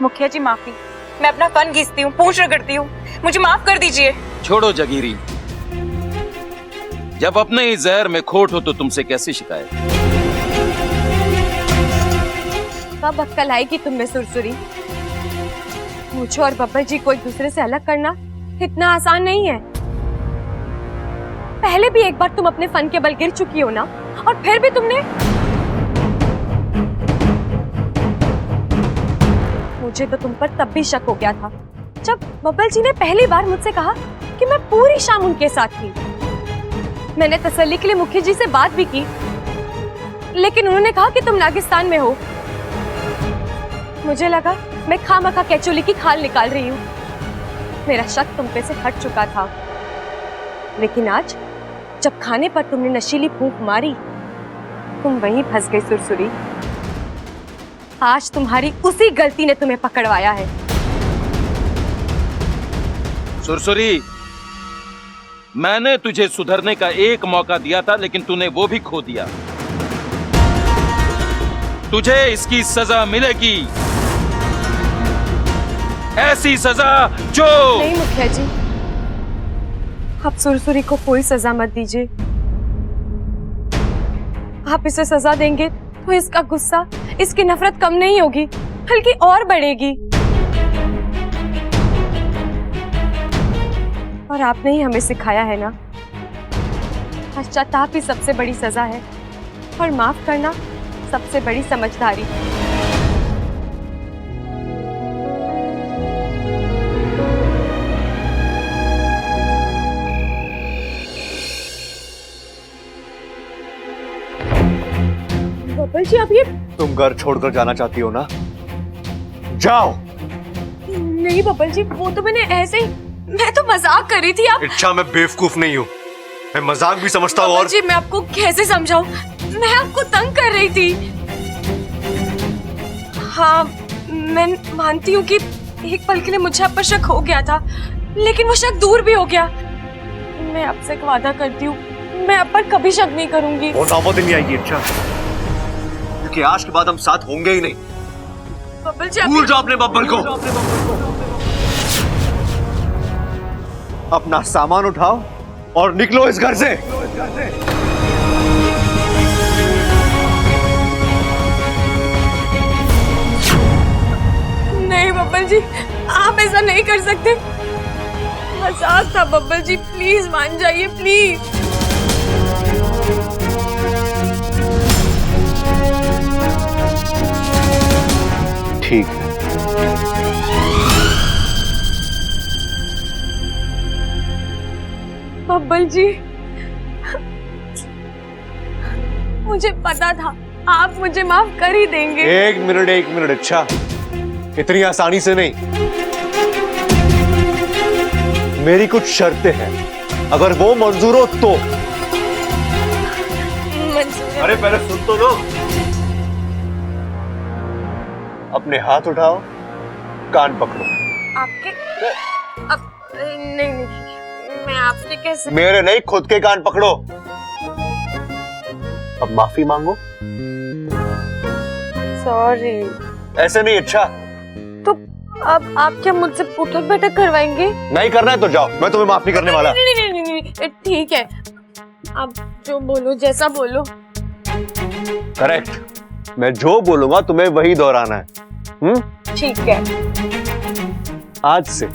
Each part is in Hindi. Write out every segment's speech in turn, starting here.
मुखिया जी माफी, मैं अपना फन घिसती हूँ, पूछ रगड़ती हूँ, मुझे माफ कर दीजिए। छोड़ो जगीरी, जब अपने ही जहर में खोट हो तो तुमसे कैसी शिकायत। कब अक्कल आएगी तुम्हें सुरसुरी? मुझे और बब्बर जी को एक दूसरे से अलग करना इतना आसान नहीं है। पहले भी एक बार तुम अपने फन के बल गिर चुकी हो ना, और फिर भी तुमने मुझे तो तुम पर तब भी शक हो गया था जब बब्बर जी ने पहली बार मुझसे कहा कि मैं पूरी शाम उनके साथ थी। मैंने तसल्ली के लिए मुखिया जी से बात भी की, लेकिन उन्होंने कहा कि तुम नागिस्तान में हो। मुझे लगा मैं खामखा कैचोली की खाल निकाल रही हूँ। मेरा शक तुम पे से हट चुका था, लेकिन आज जब खाने पर तुमने नशीली फूंक मारी, तुम वहीं फंस गई सुरसुरी। आज तुम्हारी उसी गलती ने तुम्हें पकड़वाया है। सुरसुरी, मैंने तुझे सुधरने का एक मौका दिया था, लेकिन तूने वो भी खो दिया। तुझे इसकी सजा मिलेगी, ऐसी सजा जो... नहीं मुखिया जी, आप सुरसुरी को कोई सजा मत दीजिए। आप इसे सजा देंगे तो इसका गुस्सा, इसकी नफरत कम नहीं होगी, बल्कि और बढ़ेगी। और आपने ही हमें सिखाया है ना, पश्चाताप ही सबसे बड़ी सजा है और माफ करना सबसे बड़ी समझदारी। बब्बर जी, आप ये... तुम घर छोड़कर जाना चाहती हो ना? जाओ। नहीं बब्बर जी, वो तो मैंने ऐसे ही, मैं तो मजाक कर रही थी। आप... इच्छा, मैं बेवकूफ नहीं हूँ, मैं मजाक भी समझता हूँ। और जी, मैं आपको कैसे समझाऊं? मैं आपको तंग कर रही थी। हाँ, मैं मानती हूँ कि एक पल के लिए मुझे आप पर शक हो गया था, लेकिन वो शक दूर भी हो गया। मैं आपसे एक वादा करती हूँ, मैं आप पर कभी शक नहीं करूंगी। वो नौबत नहीं आएगी इच्छा, क्योंकि आज के बाद हम साथ होंगे ही नहीं। बब्बर जी, भूल जाओ अपने बब्बर को। अपना सामान उठाओ और निकलो इस घर से। नहीं बब्बर जी, आप ऐसा नहीं कर सकते। मजाक था बब्बर जी, प्लीज मान जाइए, प्लीज। ठीक है। बब्बर जी, मुझे पता था आप मुझे माफ कर ही देंगे। एक मिनट अच्छा, इतनी आसानी से नहीं। मेरी कुछ शर्तें हैं, अगर वो मंजूर हो तो। अरे पहले सुन तो लो। अपने हाथ उठाओ, कान पकड़ो। आपके अब नहीं, मैं आपसे कैसे... मेरे नहीं, खुद के कान पकड़ो। अब माफी मांगो। सॉरी। ऐसे नहीं अच्छा। तो अब आप क्या मुझसे उठक बैठक करवाएंगे? नहीं करना है तो जाओ, मैं तुम्हें माफ नहीं करने वाला। नहीं, ठीक है, आप जो बोलो, जैसा बोलो। करेक्ट, मैं जो बोलूंगा तुम्हें वही दोहराना है। ठीक है। आज से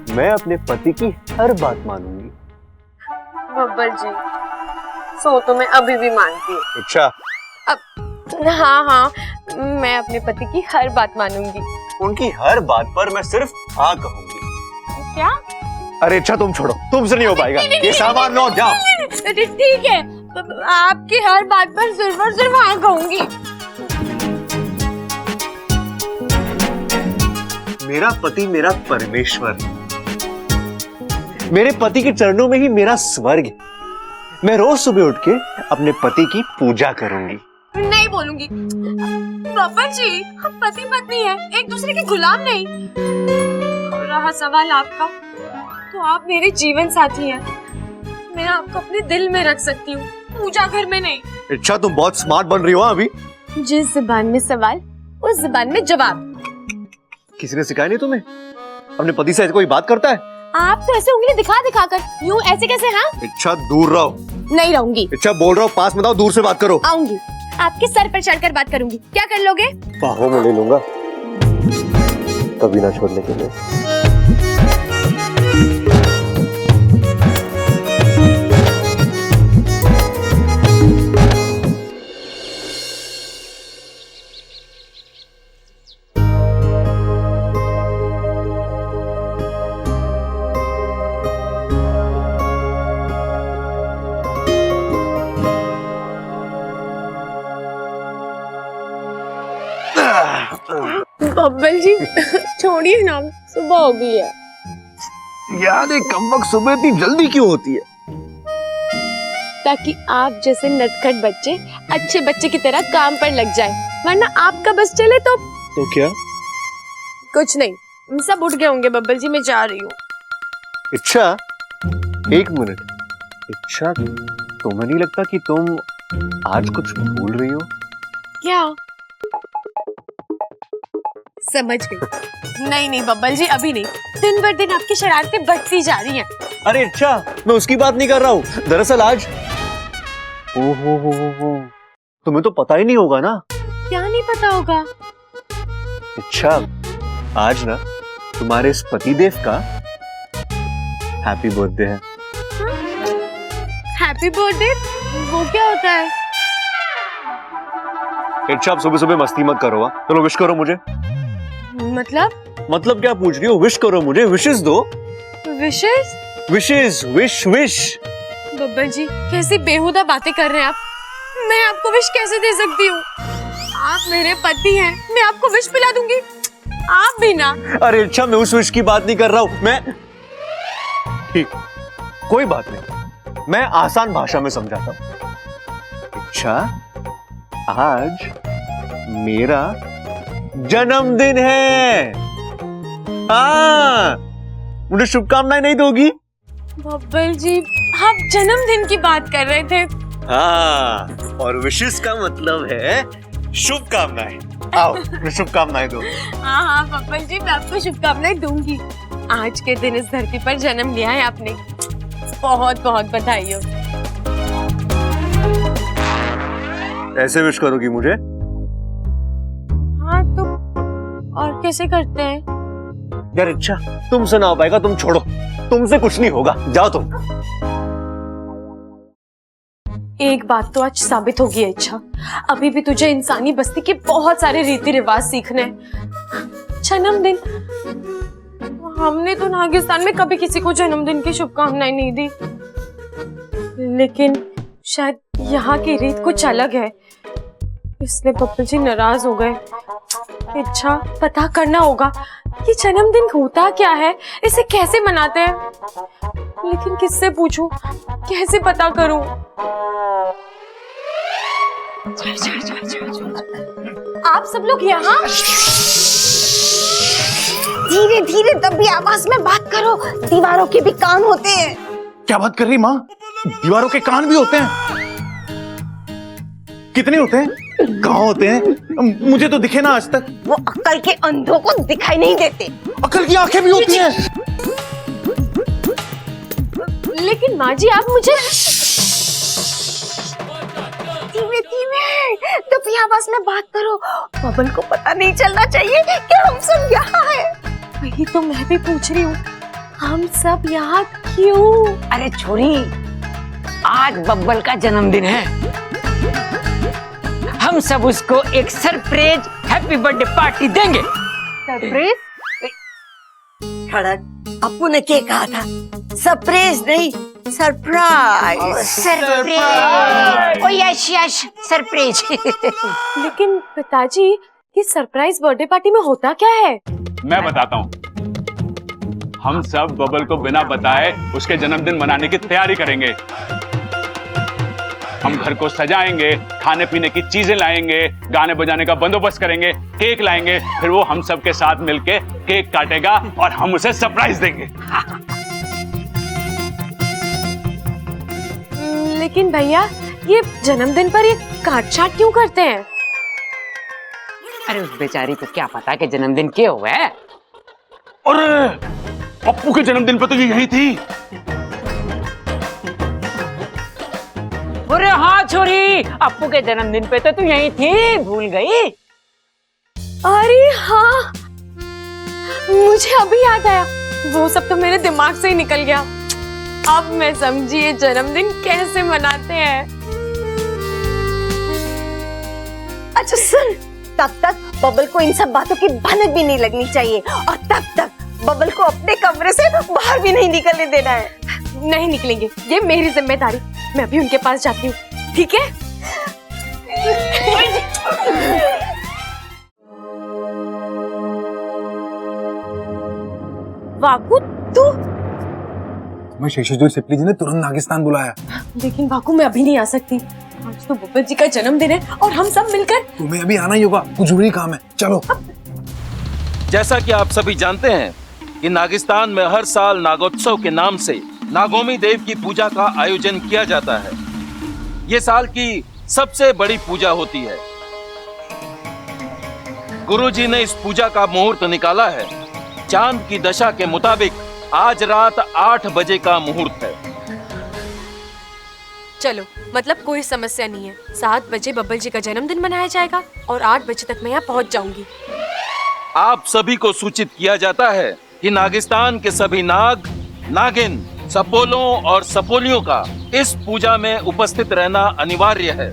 मैं अपने पति की हर बात मानूंगी। बब्बर जी, सो तो मैं अभी भी मानती हूँ। अच्छा। अब हाँ, मैं अपने पति की हर बात मानूंगी। उनकी हर बात पर मैं सिर्फ हाँ कहूंगी। क्या? अरे अच्छा, तुम छोड़ो, तुमसे नहीं हो पाएगा। ये सामान लो, जाओ। ठीक है, आपकी हर बात पर सिर्फ और सिर्फ हाँ कहूंगी। मेरा पति मेरा परमेश्वर, मेरे पति के चरणों में ही मेरा स्वर्ग। मैं रोज सुबह उठ के अपने पति की पूजा करूंगी। नहीं बोलूंगी। बब्बर जी, हम पति पत्नी हैं, एक दूसरे के गुलाम नहीं। और रहा सवाल आपका, तो आप मेरे जीवन साथी हैं। मैं आपको अपने दिल में रख सकती हूँ, पूजा घर में नहीं। अच्छा, तुम बहुत स्मार्ट बन रही हो अभी। जिस जुबान में सवाल, उस जुबान में जवाब। किसी ने सिखाया नहीं तुम्हें? अपने पति से ऐसे कोई बात करता है? आप तो ऐसे उंगली दिखा दिखा कर यूं ऐसे कैसे? हाँ, इच्छा दूर रहो। नहीं रहूंगी। इच्छा बोल रहा हूँ, पास मत आओ, दूर से बात करो। आऊंगी, आपके सर पर चढ़कर बात करूंगी। क्या कर लोगे? बाहों में ले लूंगा, कभी ना छोड़ने के लिए। बब्बल जी छोड़िए ना, सुबह हो गई है। यार ये कमबख्त सुबह इतनी जल्दी क्यों होती है? ताकि आप जैसे नटखट बच्चे अच्छे बच्चे की तरह काम पर लग जाए, वरना आपका बस चले तो क्या? कुछ नहीं, सब उठ गए होंगे। बब्बल जी मैं जा रही हूँ। इच्छा, एक मिनट। इच्छा, तुम्हें नहीं लगता कि तुम आज कुछ भूल रही हो? क्या? समझ गई। नहीं नहीं बब्बल जी, अभी नहीं। दिन भर दिन आपकी शरारतें बढ़ती जा रही हैं। अरे इच्छा, मैं उसकी बात नहीं कर रहा हूँ। दरअसल आज ओहो, तुम्हें तो पता ही नहीं होगा ना। क्या नहीं पता होगा? इच्छा, आज ना तुम्हारे इस पतिदेव का हैप्पी बर्थडे है। Happy birthday? वो क्या होता है? इच्छा, आप सुबह सुबह मस्ती मत करो। चलो विश करो मुझे। मतलब क्या पूछ रही हो? विश करो मुझे, विशेस दो। विशेष? Wishes, wish. बब्बल जी कैसी बेहुदा बातें कर रहे हैं आप। मैं आपको विश कैसे दे सकती हूँ? आप मेरे पति हैं, मैं आपको विश पिला दूंगी। आप भी ना। अरे इच्छा, मैं उस विश की बात नहीं कर रहा हूँ। मैं ठीक, कोई बात नहीं, मैं आसान भाषा में समझाता हूँ। इच्छा, आज मेरा जन्मदिन है। हाँ, मुझे शुभकामनाएं नहीं दोगी? बब्बल जी आप जन्मदिन की बात कर रहे थे। हाँ, और विशेष का मतलब है शुभकामनाएं। आओ, मैं शुभकामनाएं दो। हाँ बब्बल जी, मैं आपको शुभकामनाएं दूंगी। आज के दिन इस धरती पर जन्म लिया है आपने, बहुत बहुत बधाई हो। ऐसे विश करोगी मुझे? हाँ तो और कैसे करते हैं? यार इच्छा, तुमसे ना हो पाएगा, तुम छोड़ो, तुमसे कुछ नहीं होगा, जाओ तुम। एक बात तो आज साबित होगी इच्छा, अभी भी तुझे इंसानी बस्ती के बहुत सारे रीति रिवाज सीखने हैं। जन्मदिन, हमने तो नागिस्तान में कभी किसी को जन्मदिन की शुभकामनाएं नहीं दी, लेकिन शायद यहाँ की रीत कुछ अलग है, इसलिए बब्बल जी नाराज हो गए। इच्छा, पता करना होगा कि जन्मदिन होता क्या है, इसे कैसे मनाते हैं, लेकिन किससे पूछूं, कैसे पता करूं? आप सब लोग यहाँ? धीरे धीरे दबी आवाज में बात करो, दीवारों के भी कान होते हैं। क्या बात कर रही माँ? दीवारों के कान भी होते हैं? कितने होते हैं? कहाँ होते हैं? मुझे तो दिखे ना आज तक। वो अक्ल के अंधों को दिखाई नहीं देते। अक्ल की आंखें भी होती हैं। लेकिन माँ जी आप मुझे धीमे धीमे दबी आवाज में बात करो, बबल को पता नहीं चलना चाहिए कि हम सब यहाँ हैं। वही तो मैं भी पूछ रही हूँ, हम सब यहाँ क्यों? अरे छोरी, आज बब्बल का जन्मदिन है, हम सब उसको एक सरप्राइज हैप्पी बर्थडे पार्टी देंगे। सरप्राइज? खड़क, अपू ने क्या कहा था? सरप्राइज नहीं, सरप्राइज। सरप्राइज। ओ यस यस, सरप्राइज। लेकिन पिताजी, ये सरप्राइज बर्थडे पार्टी में होता क्या है? मैं बताता हूँ। हम सब बबल को बिना बताए उसके जन्मदिन मनाने की तैयारी करेंगे। हम घर को सजाएंगे, खाने पीने की चीजें लाएंगे, गाने बजाने का बंदोबस्त करेंगे, केक लाएंगे, फिर वो हम सब के साथ मिलके केक काटेगा और हम उसे सरप्राइज देंगे। लेकिन भैया, ये जन्मदिन पर ये काट छाट क्यों करते हैं? अरे उस बेचारी को क्या पता कि जन्मदिन क्या हुआ है? अरे पप्पू के जन्मदिन पे तो ये यही थी। अरे हाँ छोरी, अप्पू के जन्मदिन पे तो तू यहीं थी, भूल गई? अरे हाँ, मुझे अभी याद आया, वो सब तो मेरे दिमाग से ही निकल गया। अब मैं समझी ये जन्मदिन कैसे मनाते हैं। अच्छा सुन, तब तक बबल को इन सब बातों की भनक भी नहीं लगनी चाहिए, और तब तक बबल को अपने कमरे से बाहर भी नहीं निकलने देना है। नहीं निकलेंगे, ये मेरी जिम्मेदारी। मैं अभी उनके पास जाती हूँ, ठीक है? वाकू तू? मैं शेषाद्री सिप्ली जी ने तुरंत नागिस्तान बुलाया। लेकिन वाकू मैं अभी नहीं आ सकती, आज तो बब्बर जी का जन्मदिन है और हम सब मिलकर। तुम्हें अभी आना ही होगा, कुछ जरूरी काम है, चलो। जैसा कि आप सभी जानते हैं कि नागिस्तान में हर साल नागोत्सव के नाम से नागोमी देव की पूजा का आयोजन किया जाता है। ये साल की सबसे बड़ी पूजा होती है। गुरुजी ने इस पूजा का मुहूर्त निकाला है। चांद की दशा के मुताबिक आज रात 8 बजे का मुहूर्त है। चलो, मतलब कोई समस्या नहीं है। 7 बजे बब्बर जी का जन्मदिन मनाया जाएगा और 8 बजे तक मैं यहाँ पहुँच जाऊंगी। आप सभी को सूचित किया जाता है कि नागिस्तान के सभी नाग, नागिन, सपोलों और सपोलियों का इस पूजा में उपस्थित रहना अनिवार्य है।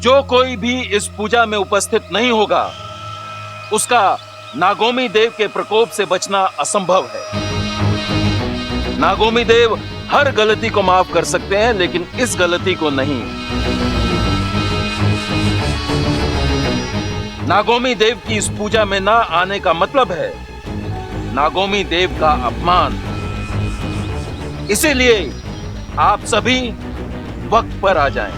जो कोई भी इस पूजा में उपस्थित नहीं होगा, उसका नागोमी देव के प्रकोप से बचना असंभव है। नागोमी देव हर गलती को माफ कर सकते हैं, लेकिन इस गलती को नहीं। नागोमी देव की इस पूजा में ना आने का मतलब है नागोमी देव का अपमान। इसीलिए आप सभी वक्त पर आ जाएं।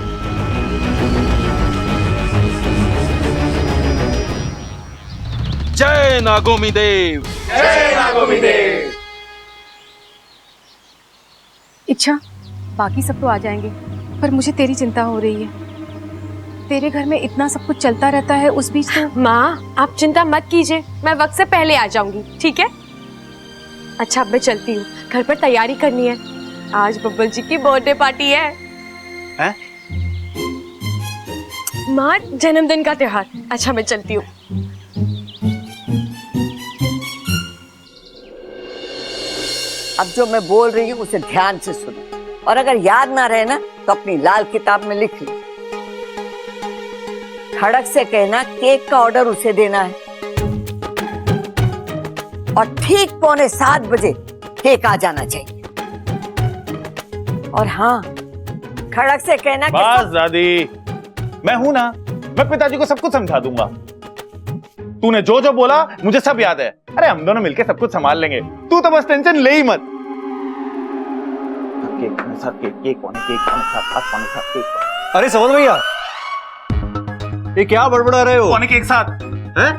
जय नागोमी देव, जय नागोमी देव। इच्छा, बाकी सब तो आ जाएंगे, पर मुझे तेरी चिंता हो रही है। तेरे घर में इतना सब कुछ चलता रहता है, उस बीच तो। माँ, आप चिंता मत कीजिए, मैं वक्त से पहले आ जाऊंगी, ठीक है? अच्छा, अब मैं चलती हूँ, घर पर तैयारी करनी है। आज बब्बर जी की बर्थडे पार्टी है। हैं? माँ, जन्मदिन का त्योहार। अच्छा, मैं चलती हूँ। अब जो मैं बोल रही हूँ उसे ध्यान से सुनो, और अगर याद ना रहे ना तो अपनी लाल किताब में लिख लो। खड़क से कहना केक का ऑर्डर उसे देना है, और ठीक 6:45 बजे केक आ जाना चाहिए। और हाँ, खड़क से कहना बस दादी, मैं हूं ना, मैं पिताजी को सब कुछ समझा दूंगा। तूने जो जो बोला मुझे सब याद है। अरे हम दोनों मिलके सब कुछ संभाल लेंगे, तू तो बस टेंशन ले ही मत। केक पौने साथ, केक पौने साथ, केक। अरे समझ भैया, ये क्या बड़बड़ा रहे हो? पौने केक साथ है,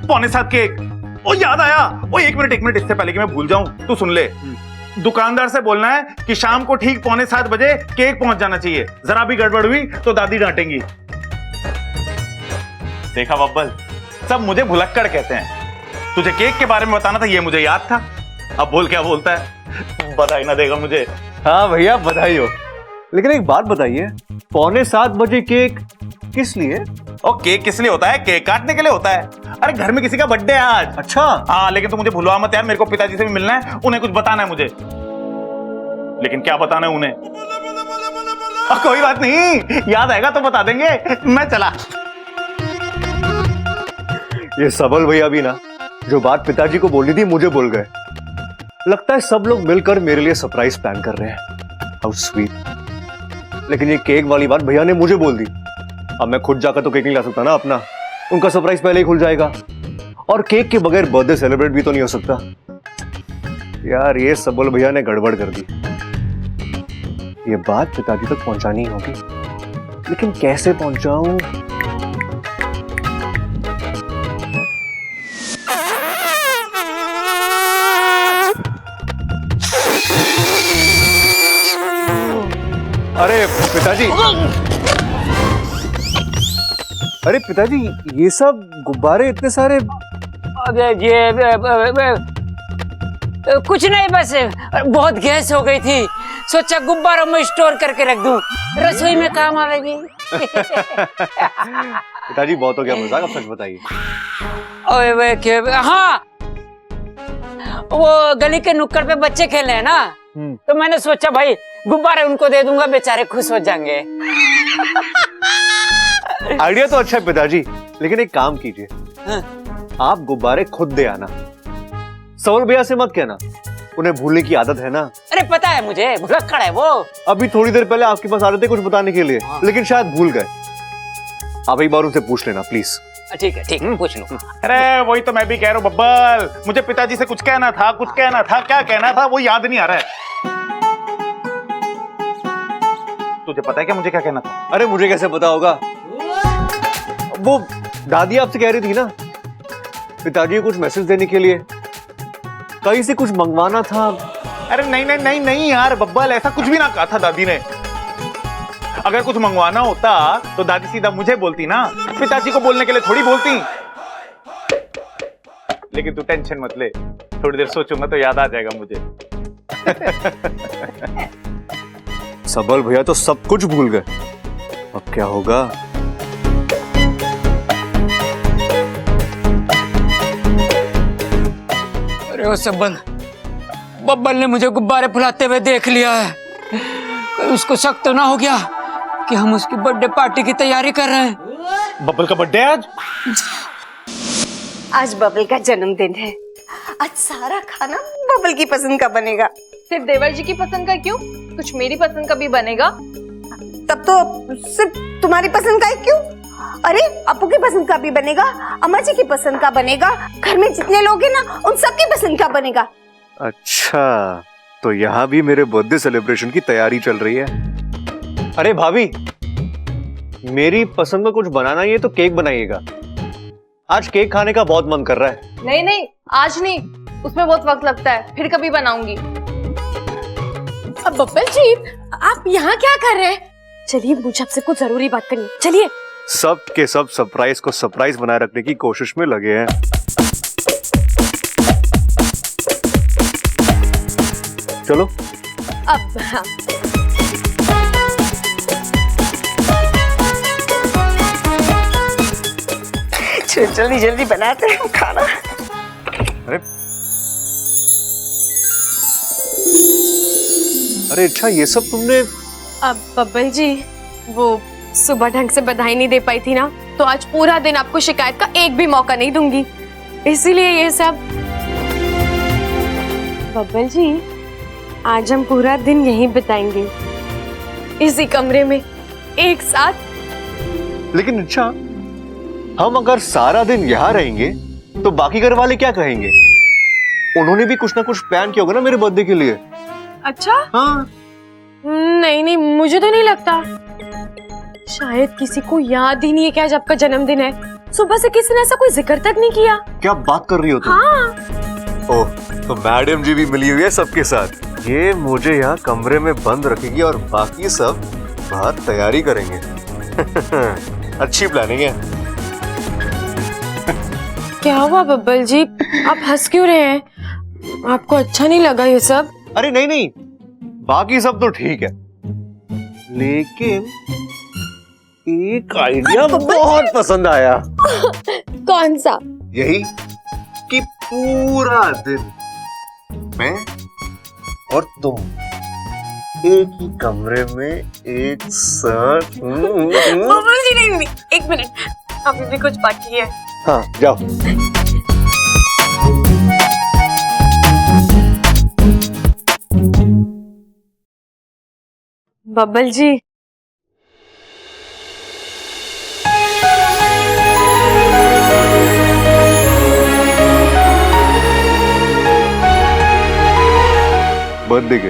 पौने साथ केक। ओ याद आया, ओ एक मिनट, इससे पहले कि मैं भूल जाऊं, तू सुन ले। दुकानदार से बोलना है कि शाम को ठीक 6:45 बजे केक पहुंच जाना चाहिए। जरा भी गड़बड़ हुई तो दादी डांटेंगी। देखा बब्बल, सब मुझे भुलक्कड़ कहते हैं। तुझे केक के बारे में बताना था, ये मुझे याद था। अब बोल क्या बोलता है, बधाई ना देगा मुझे। हाँ भैया, बधाई हो। लेकिन एक बात बताइए, 6:45 बजे केक किस लिए? और केक किस लिए होता है? केक काटने के लिए होता है। अरे घर में किसी का बर्थडे है आज। अच्छा। हाँ, लेकिन तू मुझे भुलवा मत यार, मेरे को पिताजी से भी मिलना है, उन्हें कुछ बताना है मुझे। लेकिन क्या बताना है उन्हें? कोई बात नहीं, याद आएगा तो बता देंगे। मैं चला। ये सबल भैया भी ना, जो बात पिताजी को बोलनी थी मुझे बोल गए। लगता है सब लोग मिलकर मेरे लिए सरप्राइज प्लान कर रहे हैं। How sweet. लेकिन ये केक वाली बात भैया ने मुझे बोल दी। अब मैं खुद जाकर तो केक नहीं ला सकता ना अपना, उनका सरप्राइज पहले ही खुल जाएगा। और केक के बगैर बर्थडे सेलिब्रेट भी तो नहीं हो सकता यार। ये सबल भैया ने गड़बड़ कर दी। ये बात पिताजी तक पहुंचानी होगी, लेकिन कैसे पहुंचाऊं? अरे पिताजी, अरे पिताजी, ये सब गुब्बारे इतने सारे कुछ नहीं, बस बहुत गैस हो गई थी, सोचा गुब्बारों में स्टोर करके रख दूं, रसोई में काम आवेगी। पिताजी बहुत हो गया मजाक, अब सच बताइए। हाँ, वो गली के नुक्कड़ पे बच्चे खेल रहे हैं ना, तो मैंने सोचा भाई गुब्बारे उनको दे दूंगा, बेचारे खुश हो जाएंगे। आइडिया तो अच्छा है पिताजी, लेकिन एक काम कीजिए, आप गुब्बारे खुद दे आना, सवल भैया से मत कहना, उन्हें भूलने की आदत है ना। अरे पता है मुझे, भुलक्कड़ है वो। अभी थोड़ी देर पहले आपके पास आ रहे थे कुछ बताने के लिए, लेकिन शायद भूल गए। आप एक बार उनसे पूछ लेना प्लीज। ठीक है, पूछ लो। अरे वही तो मैं भी कह रहा हूँ बब्बल, मुझे पिताजी से कुछ कहना था, क्या कहना था वो याद नहीं आ रहा है। तुझे पता है क्या मुझे क्या कहना था? अरे मुझे कैसे पता होगा, वो दादी आपसे कह रही थी ना, पिताजी को कुछ मैसेज देने के लिए, कहीं से कुछ मंगवाना था। अरे नहीं यार बब्बल, ऐसा कुछ भी ना कहा था दादी ने। अगर कुछ मंगवाना होता तो दादी सीधा मुझे बोलती ना, पिताजी को बोलने के लिए थोड़ी बोलती। लेकिन तू टेंशन मत ले, थोड़ी देर सोचूंगा तो याद आ जाएगा मुझे। सबल भैया तो सब कुछ भूल गए, अब क्या होगा? अरे वो सबल, बब्बल ने मुझे गुब्बारे फुलाते हुए देख लिया है, कोई उसको शक तो ना हो गया कि हम उसकी बर्थडे पार्टी की तैयारी कर रहे हैं। बब्बल का बर्थडे आज बबल का जन्मदिन है, आज सारा खाना बबल की पसंद का बनेगा। सिर्फ देवर जी की पसंद का क्यों, कुछ मेरी पसंद का भी बनेगा। तब तो सिर्फ तुम्हारी पसंद का ही क्यों? अरे अपू की पसंद का भी बनेगा, अम्मा जी की पसंद का बनेगा, घर में जितने लोग हैं ना उन सबकी पसंद का बनेगा। अच्छा, तो यहाँ भी मेरे बर्थडे सेलिब्रेशन की तैयारी चल रही है। अरे भाभी, मेरी पसंद का कुछ बनाना ही है तो केक बनाइएगा, आज केक खाने का बहुत मन कर रहा है। नहीं, आज नहीं, उसमें बहुत वक्त लगता है, फिर कभी बनाऊंगी। अब बब्बल जी, आप यहाँ क्या कर रहे हैं? चलिए, मुझे आपसे कुछ जरूरी बात करनी है, चलिए। सब के सब सरप्राइज को सरप्राइज बनाए रखने की कोशिश में लगे हैं। चलो अब हाँ। जल्दी जल्दी बनाते हैं खाना। अरे अच्छा, ये सब तुमने? अब बब्बल जी, वो सुबह ढंग से बधाई नहीं दे पाई थी ना, तो आज पूरा दिन आपको शिकायत का एक भी मौका नहीं दूंगी, इसीलिए ये सब। बब्बल जी, आज हम पूरा दिन यहीं बिताएंगे, इसी कमरे में एक साथ। लेकिन अच्छा, हम अगर सारा दिन यहाँ रहेंगे तो बाकी घर वाले क्या कहेंगे? उन्होंने भी कुछ ना कुछ प्लान किया होगा ना मेरे बर्थडे के लिए। अच्छा? हाँ। नहीं, मुझे तो नहीं लगता, शायद किसी को याद ही नहीं है कि आज आपका जन्मदिन है। सुबह से किसी ने ऐसा कोई जिक्र तक नहीं किया। क्या बात कर रही हो तुम? हाँ। ओह, तो मैडम जी भी मिली हुई है सबके साथ। ये मुझे यहाँ कमरे में बंद रखेगी और बाकी सब बाहर तैयारी करेंगे। अच्छी प्लानिंग है। क्या हुआ बब्बल जी, आप हंस क्यों रहे हैं? आपको अच्छा नहीं लगा ये सब? अरे नहीं, बाकी सब तो ठीक है, लेकिन एक आइडिया बहुत पसंद आया। कौन सा? यही कि पूरा दिन मैं और तुम एक ही कमरे में एक साथ। बब्बल जी नहीं, एक मिनट, अभी भी कुछ बाकी है। हाँ, जाओ। बब्बल जी, बर्थडे के